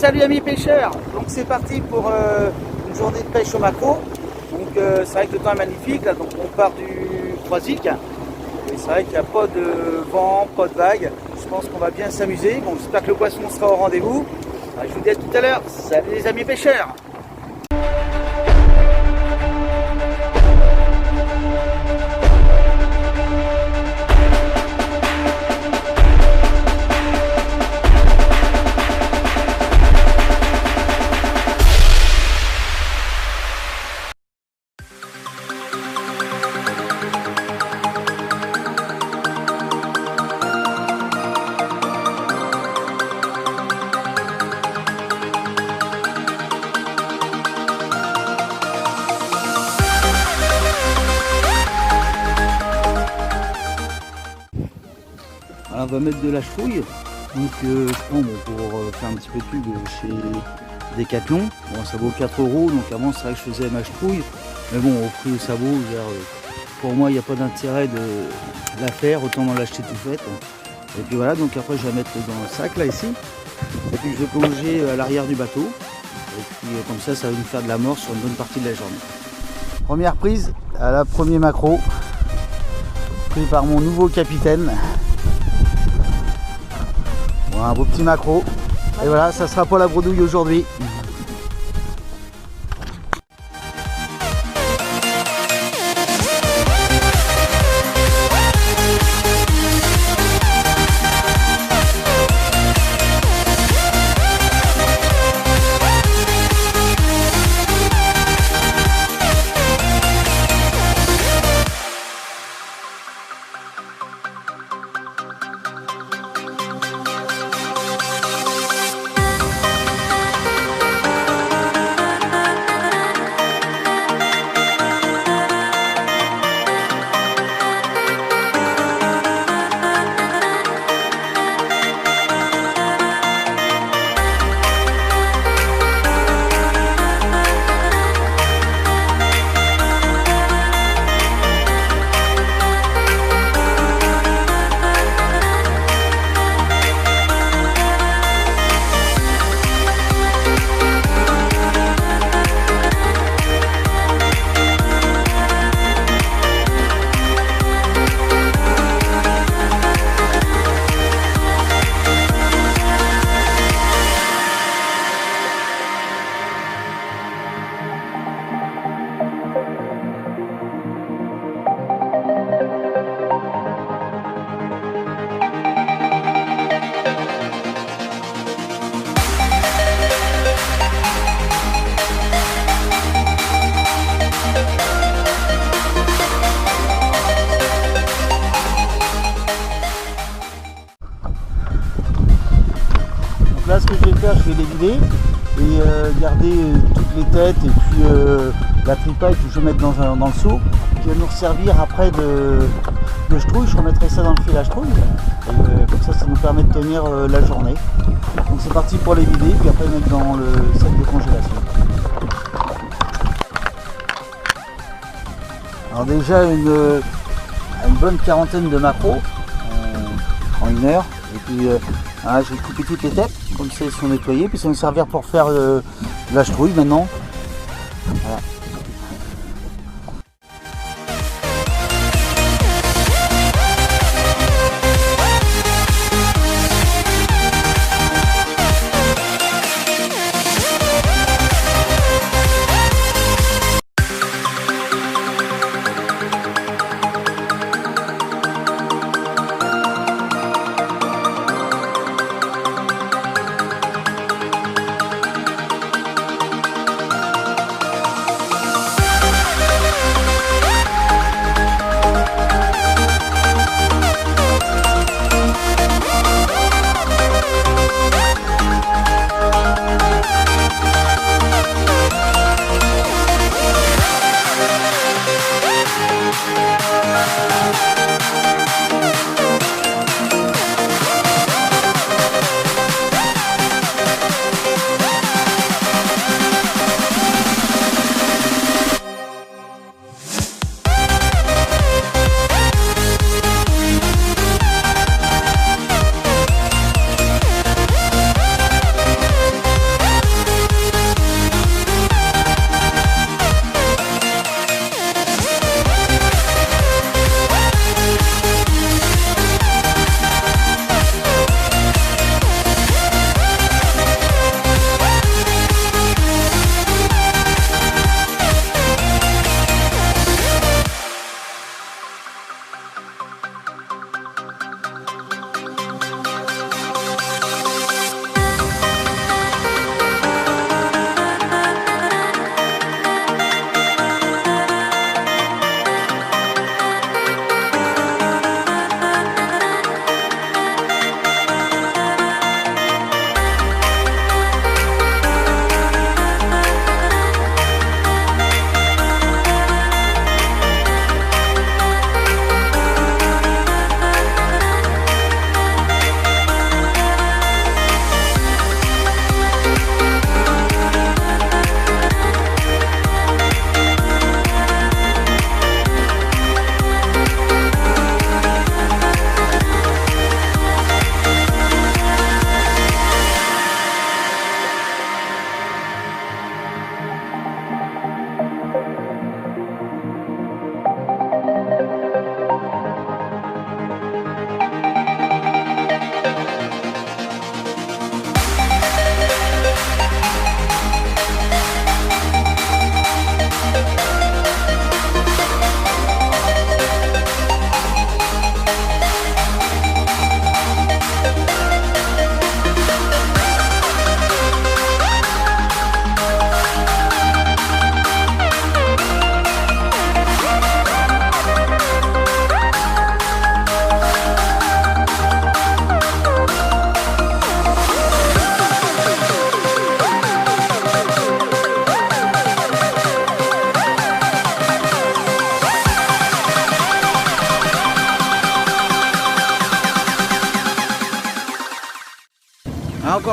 Salut amis pêcheurs, donc c'est parti pour une journée de pêche au maquereau. Donc c'est vrai que le temps est magnifique, là, donc on part du Croisic. Et c'est vrai qu'il n'y a pas de vent, pas de vagues. Je pense qu'on va bien s'amuser. Bon, j'espère que le poisson sera au rendez-vous. Je vous dis à tout à l'heure. Salut les amis pêcheurs. Alors, on va mettre de la chouille. Donc je prends pour faire un petit peu de pub chez Decathlon. Bon, ça vaut 4 €. Donc avant c'est vrai que je faisais ma chouille. Mais bon, au prix où ça vaut, pour moi il n'y a pas d'intérêt de la faire, autant m'en l'acheter tout faite. Et puis voilà, donc après je vais mettre dans le sac là ici. Et puis je vais plonger à l'arrière du bateau. Et puis comme ça va nous faire de l'amorce sur une bonne partie de la journée. Première prise à la premier maquereau. Pris par mon nouveau capitaine. Bon, un beau petit maquereau. Et voilà, ça sera pour la bredouille aujourd'hui. Là ce que je vais faire, je vais les vider et garder toutes les têtes et puis la tripaille que je vais mettre dans le seau qui va nous servir après de chetrouille. Je remettrai ça dans le fil à chetrouille et comme ça nous permet de tenir la journée. Donc c'est parti pour les vider puis après mettre dans le sac de congélation. Alors déjà une bonne quarantaine de maquereaux en 1 heure et puis j'ai coupé toutes les têtes, comme ça ils sont nettoyés, puis ça va nous servir pour faire de la chetrouille maintenant. Voilà.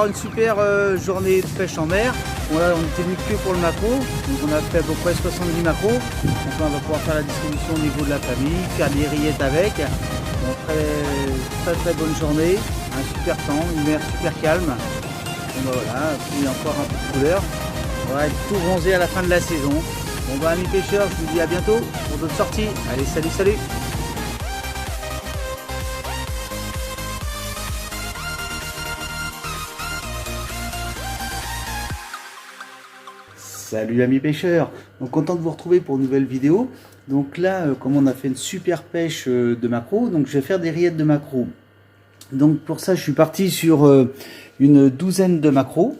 avoir une super journée de pêche en mer. Bon, là, on était venu que pour le maquereau, donc on a fait à peu près 70 maquereaux. Donc là, on va pouvoir faire la distribution au niveau de la famille, faire des rillettes avec. Donc, très bonne journée, un super temps, une mer super calme. Bon, bah, voilà, puis encore un peu de couleur. On va être tout bronzé à la fin de la saison. Bon bah amis pêcheurs, je vous dis à bientôt pour d'autres sorties. Allez, salut. Salut amis pêcheurs, donc content de vous retrouver pour une nouvelle vidéo. Donc là, comme on a fait une super pêche de maquereau, donc je vais faire des rillettes de maquereau. Donc pour ça, je suis parti sur une douzaine de maquereaux.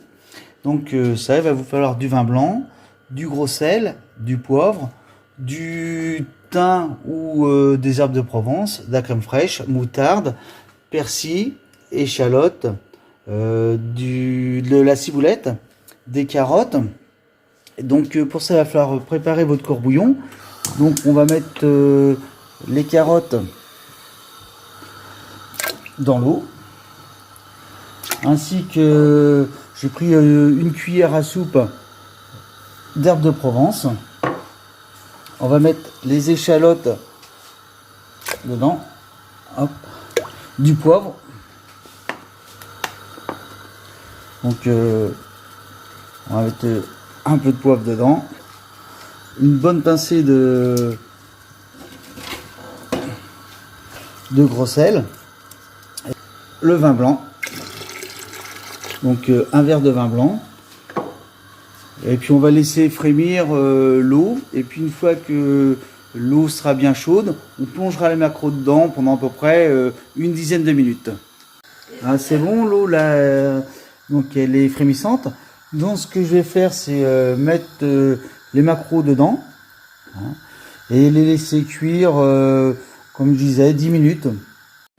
Donc ça, il va vous falloir du vin blanc, du gros sel, du poivre, du thym ou des herbes de Provence, de la crème fraîche, moutarde, persil, échalote, de la ciboulette, des carottes. Donc pour ça, il va falloir préparer votre courbouillon. Donc on va mettre les carottes dans l'eau, ainsi que j'ai pris une cuillère à soupe d'herbes de Provence. On va mettre les échalotes dedans. Hop. Du poivre. Donc on va mettre un peu de poivre dedans. Une bonne pincée de gros sel. Le vin blanc. Donc un verre de vin blanc. Et puis on va laisser frémir l'eau. Et puis une fois que l'eau sera bien chaude, on plongera les maquereaux dedans pendant à peu près une dizaine de minutes. Ah, c'est bon, l'eau là, donc elle est frémissante. Donc ce que je vais faire, c'est mettre les maquereaux dedans, hein, et les laisser cuire, comme je disais, 10 minutes.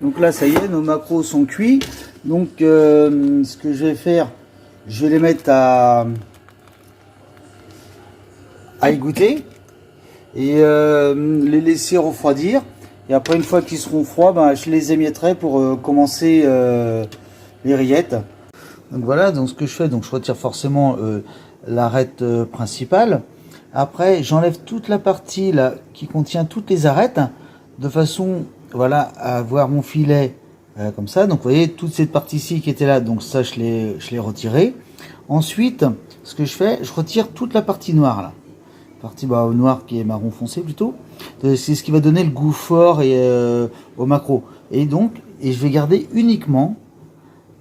Donc là, ça y est, nos maquereaux sont cuits. Donc ce que je vais faire, je vais les mettre à égoutter et les laisser refroidir. Et après, une fois qu'ils seront froids, ben, je les émietterai pour commencer les rillettes. Donc voilà, donc ce que je fais, donc je retire forcément l'arête principale. Après, j'enlève toute la partie là qui contient toutes les arêtes, de façon, voilà, à avoir mon filet comme ça. Donc vous voyez, toute cette partie-ci qui était là, donc ça je l'ai retiré. Ensuite, ce que je fais, je retire toute la partie noire là. Partie noire qui est marron foncé plutôt. C'est ce qui va donner le goût fort et au maquereau. Et je vais garder uniquement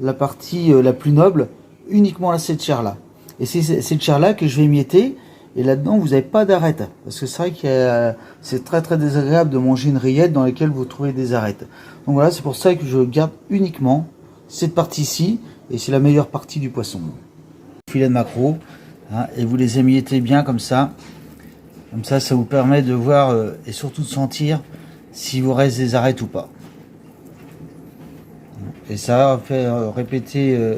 la partie la plus noble, uniquement cette chair là. Et c'est cette chair là que je vais émietter. Et là-dedans, vous n'avez pas d'arête. Parce que c'est vrai que c'est très désagréable de manger une rillette dans laquelle vous trouvez des arêtes. Donc voilà, c'est pour ça que je garde uniquement cette partie-ci. Et c'est la meilleure partie du poisson. Filet de maquereau. Hein, et vous les émiettez bien comme ça. Comme ça, ça vous permet de voir et surtout de sentir si vous reste des arêtes ou pas. Et ça va faire répéter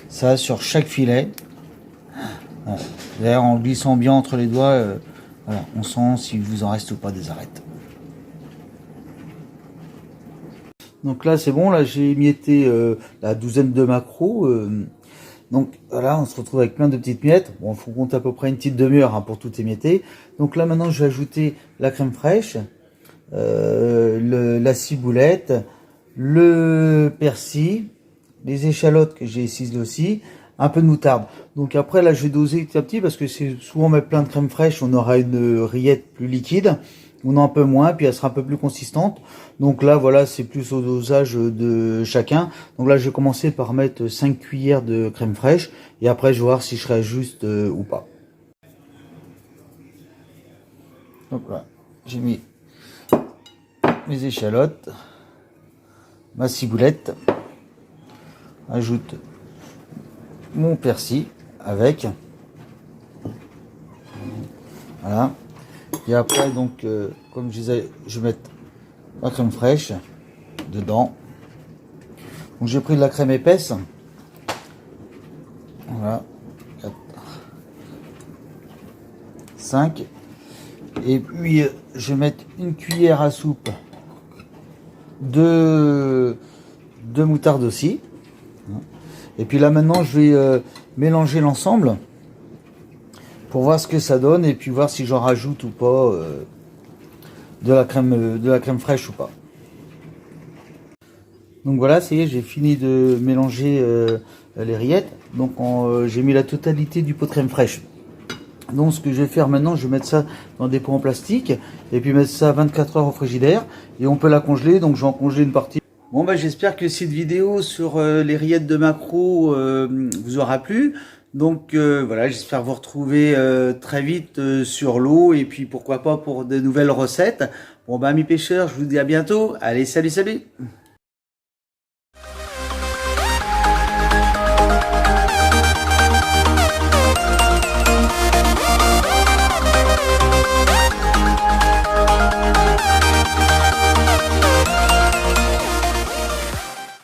ça sur chaque filet. Voilà. D'ailleurs, en glissant bien entre les doigts, voilà, on sent s'il vous en reste ou pas des arêtes. Donc là, c'est bon. Là, j'ai émietté la douzaine de maquereaux. Donc voilà, on se retrouve avec plein de petites miettes. Bon, il faut compter à peu près une petite demi-heure hein, pour tout émietter. Donc là, maintenant, je vais ajouter la crème fraîche, la ciboulette, le persil, les échalotes que j'ai ciselées aussi, un peu de moutarde. Donc après, là, je vais doser petit à petit parce que c'est souvent on met plein de crème fraîche, on aura une rillette plus liquide. On en a un peu moins, puis elle sera un peu plus consistante. Donc là, voilà, c'est plus au dosage de chacun. Donc là, je vais commencer par mettre 5 cuillères de crème fraîche. Et après, je vais voir si je réajuste ou pas. Donc voilà, j'ai mis mes échalotes, ma ciboulette. Ajoute mon persil avec. Voilà. Et après, donc, comme je disais, je vais mettre la crème fraîche dedans. Donc, j'ai pris de la crème épaisse. Voilà. 4, 5. Et puis, je vais mettre une cuillère à soupe de moutarde aussi. Et puis là maintenant je vais mélanger l'ensemble pour voir ce que ça donne et puis voir si j'en rajoute ou pas de la crème fraîche ou pas. Donc voilà, ça y est, j'ai fini de mélanger les rillettes. Donc j'ai mis la totalité du pot de crème fraîche. Donc ce que je vais faire maintenant, je vais mettre ça dans des pots en plastique et puis mettre ça 24 heures au frigidaire et on peut la congeler. Donc je vais en congeler une partie. Bon bah j'espère que cette vidéo sur les rillettes de maquereau vous aura plu. Donc voilà, j'espère vous retrouver très vite sur l'eau et puis pourquoi pas pour de nouvelles recettes. Bon bah amis pêcheurs, je vous dis à bientôt. Allez, salut salut.